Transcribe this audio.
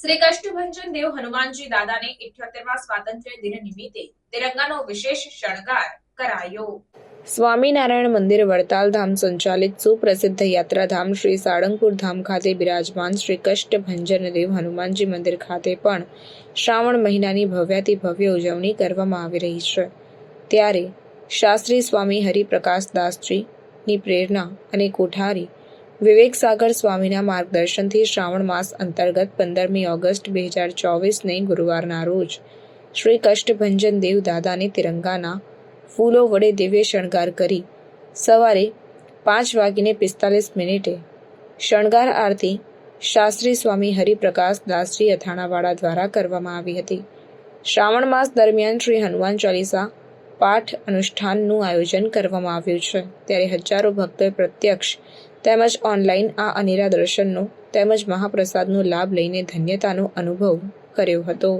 શ્રી કષ્ટભંજન દેવ હનુમાનજી દાદાને 78મા સ્વાતંત્ર્ય દિન નિમિત્તે તિરંગાનો વિશેષ શણગાર કરાયો। સ્વામિનારાયણ મંદિર વડતાલ ધામ સંચાલિત સુપ્રસિદ્ધ યાત્રાધામ શ્રી સાળંગપુર ધામ ખાતે બિરાજમાન શ્રી કષ્ટભંજન દેવ હનુમાનજી મંદિર ખાતે પણ શ્રાવણ મહિનાની ભવ્યાતિ ભવ્ય ઉજવણી કરવામાં આવી રહી છે। ત્યારે શાસ્ત્રી સ્વામી હરિપ્રકાશ દાસજીની પ્રેરણા અને કોઠારી વિવેક સાગર સ્વામીના માર્ગદર્શનથી શ્રાવણ માસ અંતર્ગત 15મી ઓગસ્ટ 2024ને ગુરુવારના રોજ શ્રી કષ્ટભંજન દેવ દાદાને તિરંગાના ફૂલો વડે દિવ્ય શણગાર કરી સવારે 5:45 શણગાર આરતી શાસ્ત્રી સ્વામી હરિપ્રકાશ દાસજી અથાણાવાળા દ્વારા કરવામાં આવી હતી। શ્રાવણ માસ દરમિયાન શ્રી હનુમાન ચાલીસા પાઠ અનુષ્ઠાનનું આયોજન કરવામાં આવ્યું છે। ત્યારે હજારો ભક્તોએ પ્રત્યક્ષ તેમજ ઓનલાઈન આ અનેરા દર્શનનો તેમજ મહાપ્રસાદનો લાભ લઈને ધન્યતાનો અનુભવ કર્યો હતો।